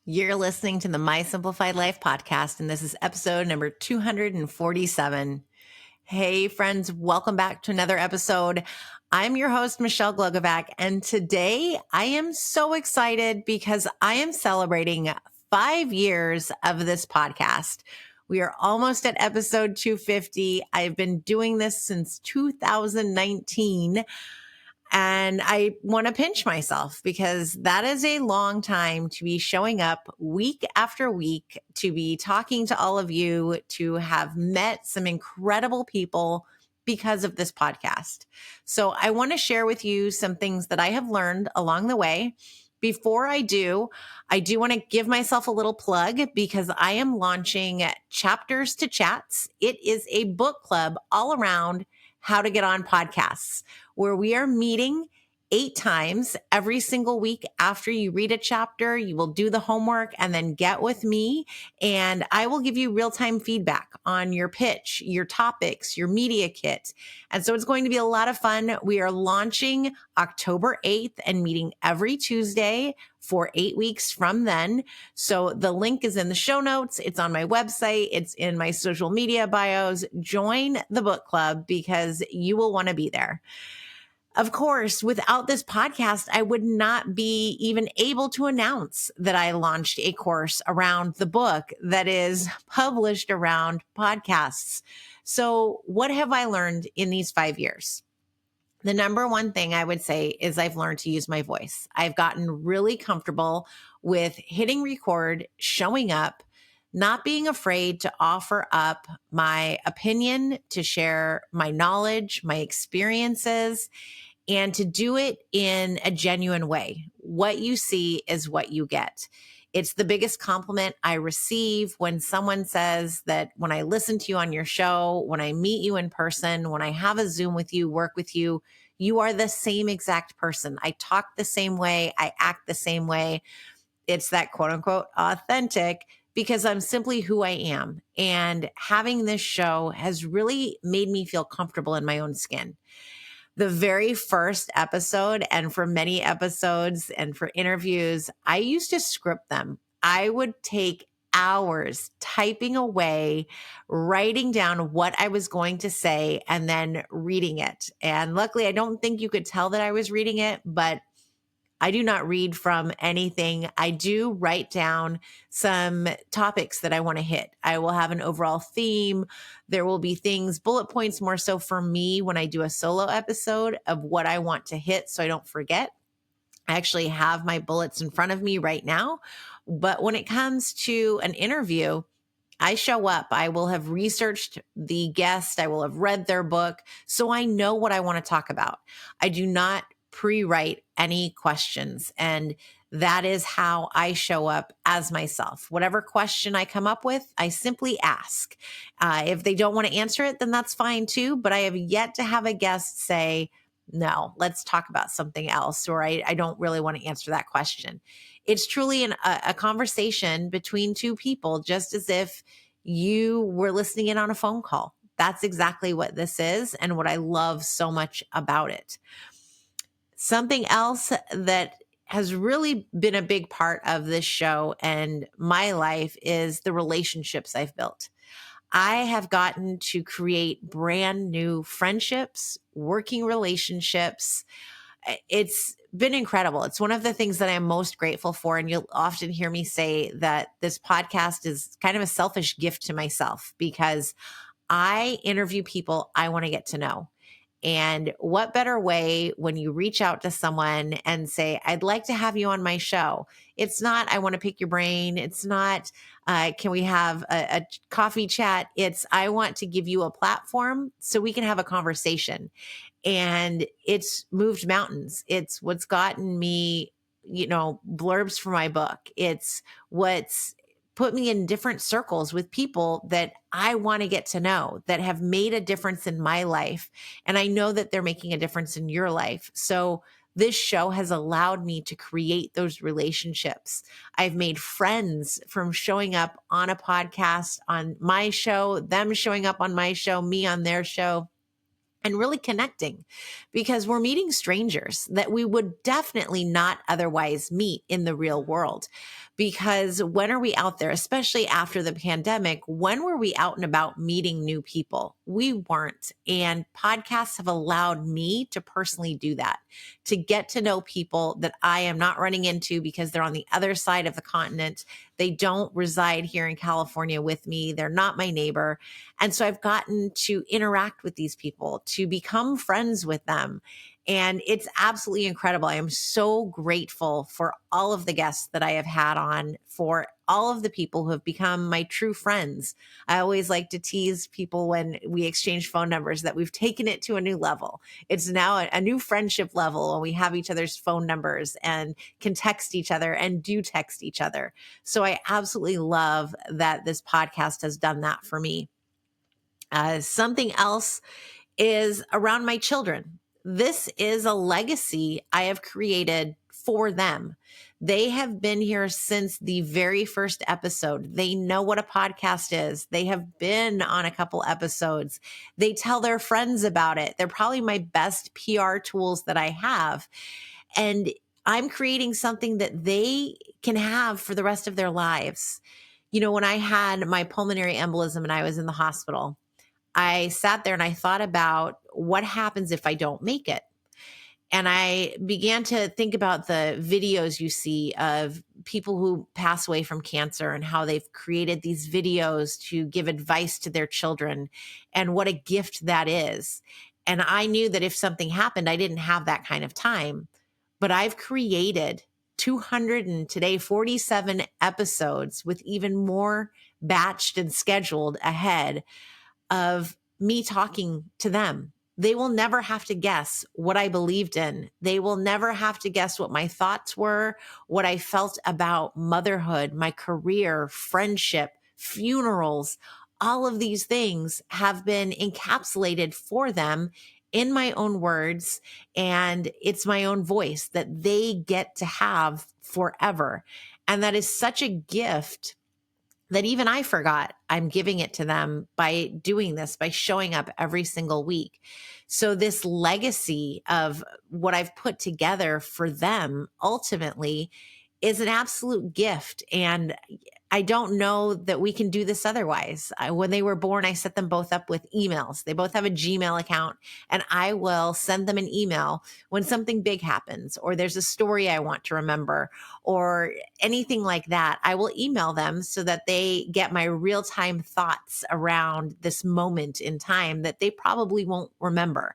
You're listening to the My Simplified Life podcast, and this is episode number 247. Hey, friends, welcome back to another episode. I'm your host, Michelle Glogovac, and today I am so excited because I am celebrating 5 years of this podcast. We are almost at episode 250. I've been doing this since 2019. And I want to pinch myself because that is a long time to be showing up week after week, to be talking to all of you, to have met some incredible people because of this podcast. So I want to share with you some things that I have learned along the way. Before I do want to give myself a little plug because I am launching Chapters to Chats. It is a book club all around how to get on podcasts, where we are meeting 8 times every single week. After you read a chapter, you will do the homework and then get with me, and I will give you real-time feedback on your pitch, your topics, your media kit. And so it's going to be a lot of fun. We are launching October 8th and meeting every Tuesday for 8 weeks from then. So the link is in the show notes. It's on my website. It's in my social media bios. Join the book club because you will want to be there. Of course, without this podcast, I would not be even able to announce that I launched a course around the book that is published around podcasts. So what have I learned in these 5 years? The number one thing I would say is I've learned to use my voice. I've gotten really comfortable with hitting record, showing up, not being afraid to offer up my opinion, to share my knowledge, my experiences, and to do it in a genuine way. What you see is what you get. It's the biggest compliment I receive when someone says that when I listen to you on your show, when I meet you in person, when I have a Zoom with you, work with you, you are the same exact person. I talk the same way. I act the same way. It's that quote unquote authentic because I'm simply who I am. And having this show has really made me feel comfortable in my own skin. The very first episode, and for many episodes and for interviews, I used to script them. I would take hours typing away, writing down what I was going to say, and then reading it. And luckily, I don't think you could tell that I was reading it, but I do not read from anything. I do write down some topics that I want to hit. I will have an overall theme. There will be things, bullet points more so for me when I do a solo episode of what I want to hit so I don't forget. I actually have my bullets in front of me right now. But when it comes to an interview, I show up. I will have researched the guest. I will have read their book. So I know what I want to talk about. I do not pre-write any questions. And that is how I show up as myself. Whatever question I come up with, I simply ask. If they don't want to answer it, then that's fine too. But I have yet to have a guest say, no, let's talk about something else, or I don't really want to answer that question. It's truly a conversation between two people, just as if you were listening in on a phone call. That's exactly what this is and what I love so much about it. Something else that has really been a big part of this show and my life is the relationships I've built. I have gotten to create brand new friendships, working relationships. It's been incredible. It's one of the things that I'm most grateful for. And you'll often hear me say that this podcast is kind of a selfish gift to myself because I interview people I want to get to know. And what better way when you reach out to someone and say, I'd like to have you on my show? It's not, I want to pick your brain. It's not, can we have a coffee chat? It's, I want to give you a platform so we can have a conversation. And it's moved mountains. It's what's gotten me, blurbs for my book. It's what's put me in different circles with people that I want to get to know, that have made a difference in my life. And I know that they're making a difference in your life. So this show has allowed me to create those relationships. I've made friends from showing up on a podcast on my show, them showing up on my show, me on their show. and really connecting, because we're meeting strangers that we would definitely not otherwise meet in the real world. Because when are we out there, especially after the pandemic, when were we out and about meeting new people? We weren't. And podcasts have allowed me to personally do that, to get to know people that I am not running into because they're on the other side of the continent. They don't reside here in California with me. They're not my neighbor. And so I've gotten to interact with these people, to become friends with them. And it's absolutely incredible. I am so grateful for all of the guests that I have had on, for all of the people who have become my true friends. I always like to tease people when we exchange phone numbers that we've taken it to a new level. It's now a new friendship level when we have each other's phone numbers and can text each other and do text each other. So I absolutely love that this podcast has done that for me. Something else is around my children. This is a legacy I have created for them. They have been here since the very first episode. They know what a podcast is. They have been on a couple episodes. They tell their friends about it. They're probably my best PR tools that I have. And I'm creating something that they can have for the rest of their lives. You know, when I had my pulmonary embolism and I was in the hospital, I sat there and I thought about what happens if I don't make it. And I began to think about the videos you see of people who pass away from cancer and how they've created these videos to give advice to their children and what a gift that is. And I knew that if something happened, I didn't have that kind of time. But I've created 200 and today 47 episodes with even more batched and scheduled ahead of me talking to them. They will never have to guess what I believed in. They will never have to guess what my thoughts were, what I felt about motherhood, my career, friendship, funerals. All of these things have been encapsulated for them in my own words, and it's my own voice that they get to have forever. And that is such a gift that even I forgot I'm giving it to them by doing this, by showing up every single week. So this legacy of what I've put together for them ultimately is an absolute gift. And I don't know that we can do this otherwise. When they were born, I set them both up with emails. They both have a Gmail account, and I will send them an email when something big happens, or there's a story I want to remember, or anything like that. I will email them so that they get my real time thoughts around this moment in time that they probably won't remember.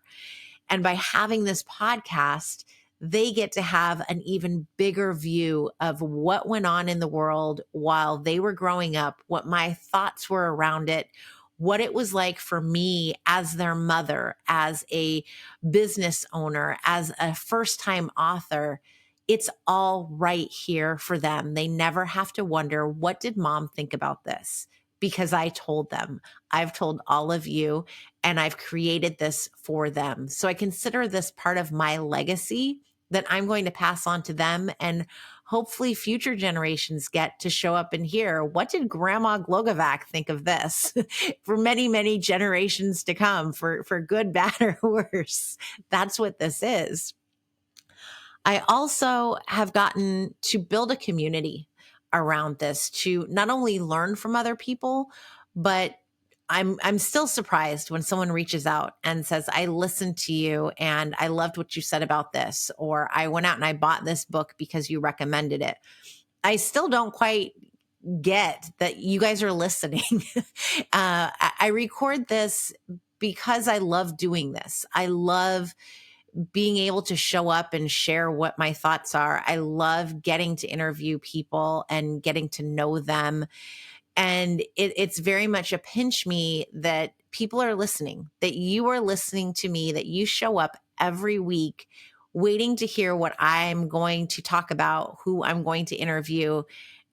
And by having this podcast, they get to have an even bigger view of what went on in the world while they were growing up, what my thoughts were around it, what it was like for me as their mother, as a business owner, as a first time author. It's all right here for them. They never have to wonder, what did mom think about this? Because I told them. I've told all of you, and I've created this for them. So I consider this part of my legacy that I'm going to pass on to them. And hopefully future generations get to show up and hear, what did Grandma Glogovac think of this for many, many generations to come, for good, bad, or worse. That's what this is. I also have gotten to build a community around this, to not only learn from other people, but I'm still surprised when someone reaches out and says, I listened to you and I loved what you said about this, or I went out and I bought this book because you recommended it. I still don't quite get that you guys are listening. I record this because I love doing this. I love being able to show up and share what my thoughts are. I love getting to interview people and getting to know them. And it's very much a pinch me that people are listening, that you are listening to me, that you show up every week waiting to hear what I'm going to talk about, who I'm going to interview.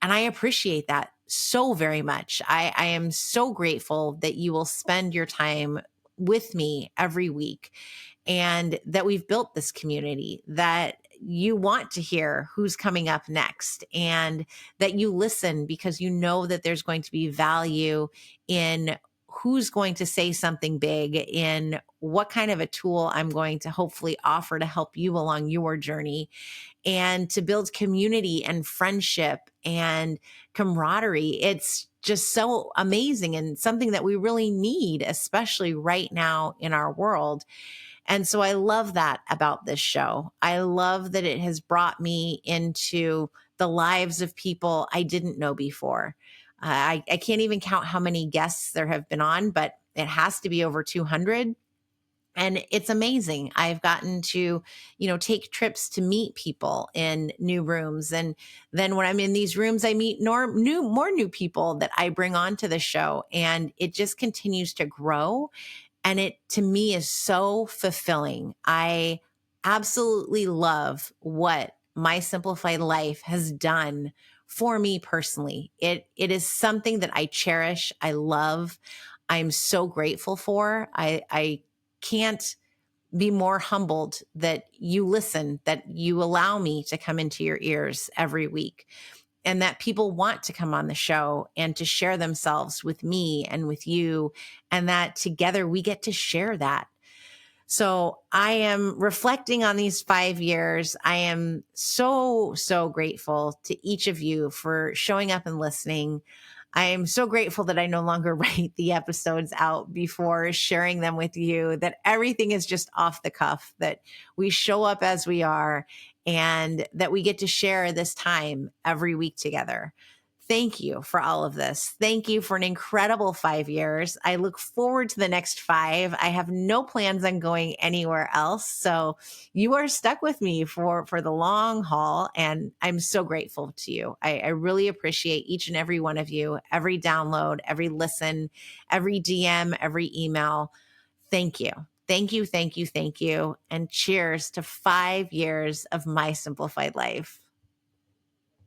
And I appreciate that so very much. I am so grateful that you will spend your time with me every week, and that we've built this community, that you want to hear who's coming up next, and that you listen because you know that there's going to be value in who's going to say something big in what kind of a tool I'm going to hopefully offer to help you along your journey and to build community and friendship and camaraderie. It's just so amazing and something that we really need, especially right now in our world. And so I love that about this show. I love that it has brought me into the lives of people I didn't know before. I can't even count how many guests there have been on, but it has to be over 200. And it's amazing. I've gotten to, take trips to meet people in new rooms. And then when I'm in these rooms, I meet more new people that I bring onto the show. And it just continues to grow. And it, to me, is so fulfilling. I absolutely love what My Simplified Life has done for me personally. It is something that I cherish. I love. I'm so grateful for. I can't be more humbled that you listen, that you allow me to come into your ears every week, and that people want to come on the show and to share themselves with me and with you, and that together we get to share that. So I am reflecting on these 5 years. I am so, so grateful to each of you for showing up and listening. I am so grateful that I no longer write the episodes out before sharing them with you, that everything is just off the cuff, that we show up as we are, and that we get to share this time every week together. Thank you for all of this. Thank you for an incredible 5 years. I look forward to the next 5. I have no plans on going anywhere else. So you are stuck with me for the long haul. And I'm so grateful to you. I really appreciate each and every one of you, every download, every listen, every DM, every email. Thank you. Thank you, thank you, thank you. And cheers to 5 years of My Simplified Life.